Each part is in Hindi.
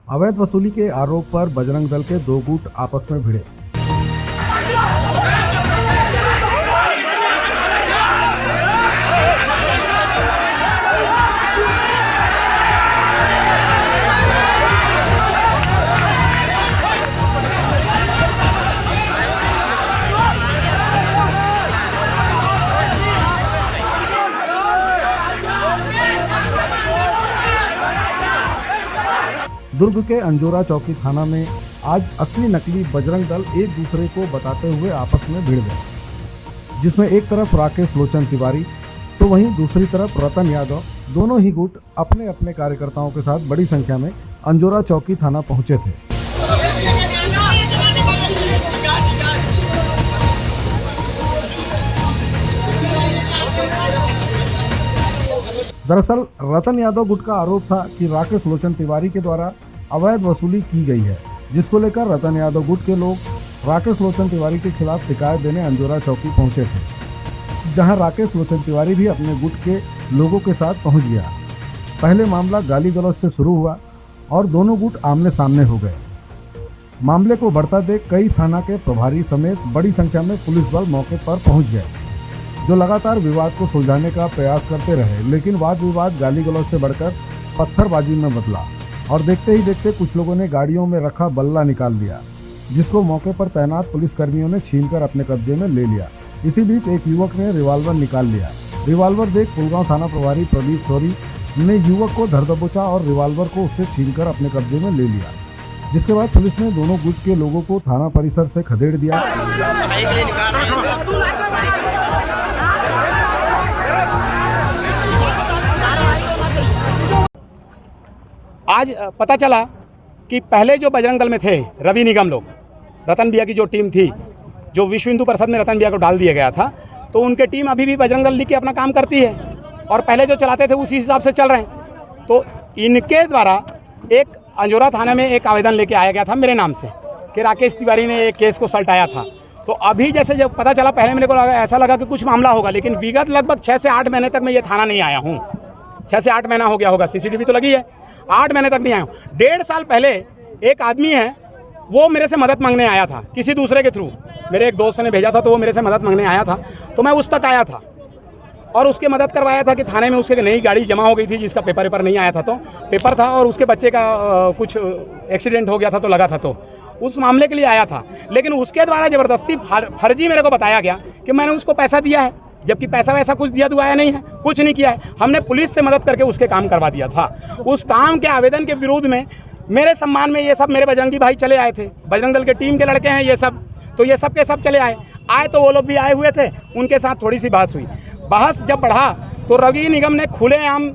अवैध वसूली के आरोप पर बजरंग दल के दो गुट आपस में भिड़े। दुर्ग के अंजोरा चौकी थाना में आज असली नकली बजरंग दल एक दूसरे को बताते हुए आपस में भिड़ गए, जिसमें एक तरफ राकेश लोचन तिवारी तो वहीं दूसरी तरफ रतन यादव। दोनों ही गुट अपने अपने कार्यकर्ताओं के साथ बड़ी संख्या में अंजोरा चौकी थाना पहुंचे थे। दरअसल रतन यादव गुट का आरोप था कि राकेश लोचन तिवारी के द्वारा अवैध वसूली की गई है, जिसको लेकर रतन यादव गुट के लोग राकेश लोचन तिवारी के खिलाफ शिकायत देने अंजोरा चौकी पहुंचे थे, जहां राकेश लोचन तिवारी भी अपने गुट के लोगों के साथ पहुंच गया। पहले मामला गाली गलौज से शुरू हुआ और दोनों गुट आमने सामने हो गए। मामले को बढ़ता देख कई थाना के प्रभारी समेत बड़ी संख्या में पुलिस बल मौके पर पहुंच गए, जो लगातार विवाद को सुलझाने का प्रयास करते रहे। लेकिन वाद विवाद गाली गलौज से बढ़कर पत्थरबाजी में बदला और देखते ही देखते कुछ लोगों ने गाड़ियों में रखा बल्ला निकाल लिया, जिसको मौके पर तैनात पुलिसकर्मियों ने छीनकर अपने कब्जे में ले लिया। इसी बीच एक युवक ने रिवाल्वर निकाल लिया। रिवाल्वर देख पुलगांव थाना प्रभारी प्रदीप शौरी ने युवक को धर दबोचा और रिवाल्वर को उससे छीनकर अपने कब्जे में ले लिया, जिसके बाद पुलिस ने दोनों गुट के लोगों को थाना परिसर से खदेड़ दिया। आज पता चला कि पहले जो बजरंग दल में थे रवि निगम लोग, रतन भैया की जो टीम थी, जो विश्व हिंदू परिषद में रतन भैया को डाल दिया गया था, तो उनके टीम अभी भी बजरंग दल लिख के अपना काम करती है और पहले जो चलाते थे उसी हिसाब से चल रहे हैं। तो इनके द्वारा एक अंजोरा थाना में एक आवेदन लेके आया गया था मेरे नाम से कि राकेश तिवारी ने एक केस को सल्टाया था। तो अभी जैसे जब पता चला, पहले मेरे को ऐसा लगा कि कुछ मामला होगा, लेकिन विगत लगभग 6 से 8 महीने तक मैं ये थाना नहीं आया हूँ। 6 से 8 महीना हो गया होगा, सीसीटीवी तो लगी है, 8 महीने तक नहीं आया हूँ। 1.5 साल पहले एक आदमी है, वो मेरे से मदद मांगने आया था किसी दूसरे के थ्रू। मेरे एक दोस्त ने भेजा था, तो वो मेरे से मदद मांगने आया था, तो मैं उस तक आया था और उसकी मदद करवाया था कि थाने में उसके नई गाड़ी जमा हो गई थी, जिसका पेपर नहीं आया था, तो पेपर था और उसके बच्चे का कुछ एक्सीडेंट हो गया था, तो लगा था, तो उस मामले के लिए आया था। लेकिन उसके द्वारा ज़बरदस्ती फर्जी मेरे को बताया गया कि मैंने उसको पैसा दिया है, जबकि पैसा वैसा कुछ दिया दुआया नहीं है, कुछ नहीं किया है। हमने पुलिस से मदद करके उसके काम करवा दिया था। उस काम के आवेदन के विरोध में मेरे सम्मान में ये सब मेरे बजरंगी भाई चले आए थे, बजरंग दल के टीम के लड़के हैं ये सब, तो ये सब के सब चले आए तो वो लोग भी आए हुए थे, उनके साथ थोड़ी सी बहस हुई। बहस जब बढ़ा तो रवि निगम ने खुलेआम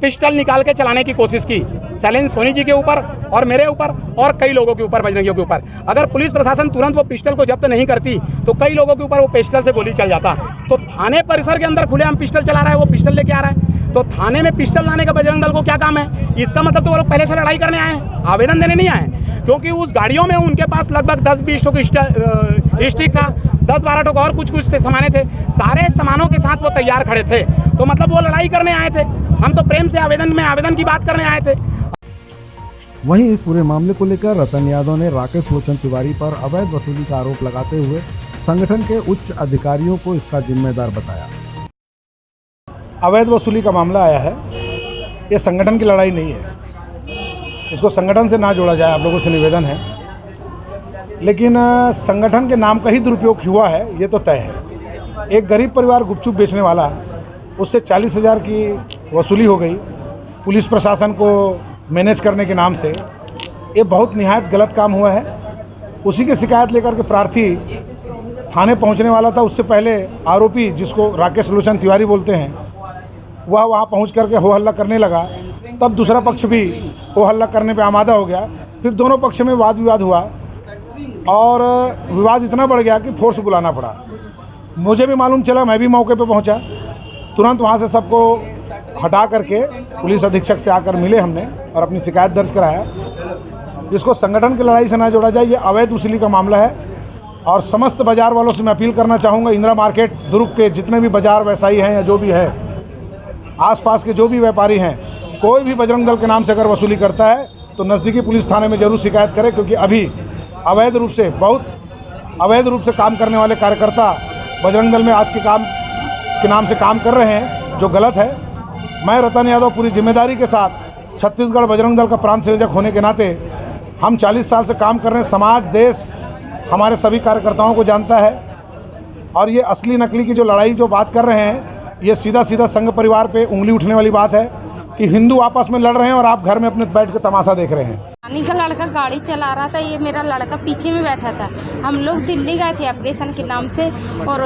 पिस्टल निकाल के चलाने की कोशिश की, शैलेंद्र सोनी जी के ऊपर और मेरे ऊपर और कई लोगों के ऊपर, बजरंगियों के ऊपर। अगर पुलिस प्रशासन तुरंत वो पिस्टल को जब्त नहीं करती तो कई लोगों के ऊपर वो पिस्टल से गोली चल जाता। तो थाने परिसर के अंदर खुलेआम पिस्टल चला रहा है, वो पिस्टल लेके आ रहा है, तो थाने में पिस्टल लाने का बजरंग दल को क्या काम है? इसका मतलब तो वो लोग पहले से लड़ाई करने आए हैं, आवेदन देने नहीं आए। क्योंकि उस गाड़ियों में उनके पास लगभग 10-20 ठो स्टिक था, 10-12 ठो और कुछ थे सामाने थे, सारे सामानों के साथ वो तैयार खड़े थे। तो मतलब वो लड़ाई करने आए थे, हम तो प्रेम से आवेदन की बात करने आए थे। वहीं इस पूरे मामले को लेकर रतन यादव ने राकेश लोचन तिवारी पर अवैध वसूली का आरोप लगाते हुए संगठन के उच्च अधिकारियों को इसका जिम्मेदार बताया। अवैध वसूली का मामला आया है, ये संगठन की लड़ाई नहीं है, इसको संगठन से ना जोड़ा जाए, आप लोगों से निवेदन है। लेकिन संगठन के नाम का ही दुरुपयोग हुआ है, ये तो तय है। एक गरीब परिवार गुपचुप बेचने वाला, उससे 40,000 की वसूली हो गई पुलिस प्रशासन को मैनेज करने के नाम से। ये बहुत निहायत गलत काम हुआ है। उसी की शिकायत लेकर के प्रार्थी थाने पहुंचने वाला था। उससे पहले आरोपी, जिसको राकेश लोचन तिवारी बोलते हैं, वह वहां पहुंच करके हो हल्ला करने लगा। तब दूसरा पक्ष भी हो हल्ला करने पे आमादा हो गया। फिर दोनों पक्ष में वाद विवाद हुआ और विवाद इतना बढ़ गया कि फोर्स बुलाना पड़ा। मुझे भी मालूम चला, मैं भी मौके पे पहुंचा, तुरंत वहां से सबको हटा करके पुलिस अधीक्षक से आकर मिले हमने और अपनी शिकायत दर्ज कराया। जिसको संगठन की लड़ाई से ना जोड़ा जाए, ये अवैध वसूली का मामला है। और समस्त बाज़ार वालों से मैं अपील करना चाहूँगा, इंदिरा मार्केट दुर्ग के जितने भी बाज़ार व्यवसायी हैं या जो भी है, आसपास के जो भी व्यापारी हैं, कोई भी बजरंग दल के नाम से अगर वसूली करता है तो नज़दीकी पुलिस थाने में ज़रूर शिकायत करें, क्योंकि अभी अवैध रूप से काम करने वाले कार्यकर्ता बजरंग दल में आज के काम के नाम से काम कर रहे हैं, जो गलत है। मैं रतन यादव पूरी जिम्मेदारी के साथ छत्तीसगढ़ बजरंग दल का प्रांत संयोजक होने के नाते हम 40 साल से काम कर रहे हैं। समाज, देश हमारे सभी कार्यकर्ताओं को जानता है, और ये असली नकली की जो लड़ाई जो बात कर रहे हैं, ये सीधा संघ परिवार पे उंगली उठने वाली बात है कि हिंदू आपस में लड़ रहे हैं और आप घर में अपने बैठ के तमाशा देख रहे हैं। नानी का लड़का गाड़ी चला रहा था, ये मेरा लड़का पीछे में बैठा था। हम लोग दिल्ली गए थे ऑपरेशन के नाम से, और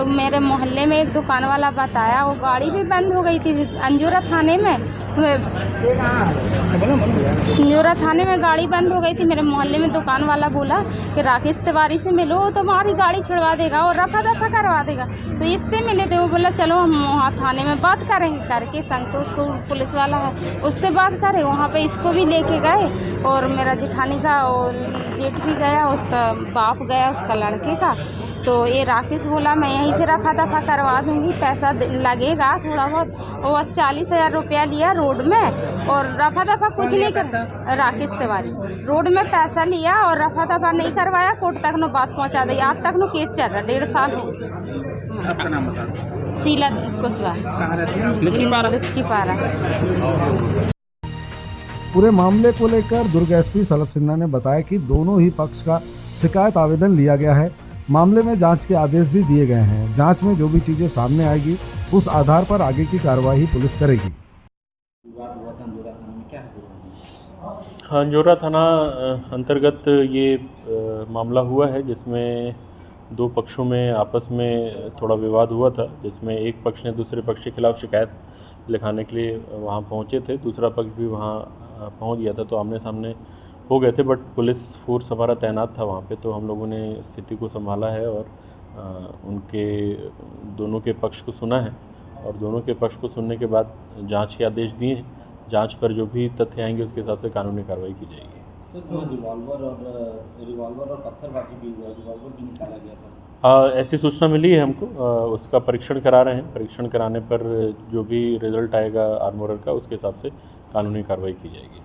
मेरे मोहल्ले में एक दुकान वाला बताया, वो गाड़ी भी बंद हो गई थी अंजोरा थाने में। अंजोरा थाने में गाड़ी बंद हो गई थी। मेरे मोहल्ले में दुकान वाला बोला कि राकेश तिवारी से मिलो, तो हमारी गाड़ी छुड़वा देगा और रफा दफा करवा देगा। तो इससे मिले थे, वो बोला चलो हम वहाँ थाने में बात करेंगे करके। संतोष को पुलिस वाला है, उससे बात करें। वहाँ पे इसको भी लेके गए, और मेरा जेठानी का और जेठ भी गया, उसका बाप गया, उसका लड़के का। तो ये राकेश बोला मैं यहीं से रफा दफा करवा दूंगी, पैसा लगेगा थोड़ा बहुत। वो 40,000 रुपया लिया रोड में, और रफा दफा कुछ नहीं कर। राकेश तिवारी रोड में पैसा लिया और रफा दफा नहीं करवाया, कोर्ट तक नो बात पहुंचा दी। आज तक नो केस चल रहा, 1.5 साल हो गए। आपका नाम बता। शीला कुशवाहा, की पारा। पूरे मामले को लेकर दुर्ग एसपी सलभ सिन्हा ने बताया कि दोनों ही पक्ष का शिकायत आवेदन लिया गया है। मामले में जांच के आदेश भी दिए गए हैं। जांच में जो भी चीजें सामने आएगी उस आधार पर आगे की कार्रवाई पुलिस करेगी। अंजोरा थाना अंतर्गत ये मामला हुआ है, जिसमें दो पक्षों में आपस में थोड़ा विवाद हुआ था, जिसमें एक पक्ष ने दूसरे पक्ष के खिलाफ शिकायत लिखाने के लिए वहाँ पहुँचे थे, दूसरा पक्ष भी वहाँ पहुँच गया था। तो आमने सामने हो गए थे, बट पुलिस फोर्स हमारा तैनात था वहाँ पे। तो हम लोगों ने स्थिति को संभाला है और उनके दोनों के पक्ष को सुना है, और दोनों के पक्ष को सुनने के बाद जांच के आदेश दिए हैं। जांच पर जो भी तथ्य आएंगे उसके हिसाब से कानूनी कार्रवाई की जाएगी। रिवॉल्वर और पत्थरबाजी भी हुआ, रिवॉल्वर भी निकाला गया था। ऐसी सूचना मिली है हमको, उसका परीक्षण करा रहे हैं। परीक्षण कराने पर जो भी रिजल्ट आएगा आर्मोरर का, उसके हिसाब से कानूनी कार्रवाई की जाएगी।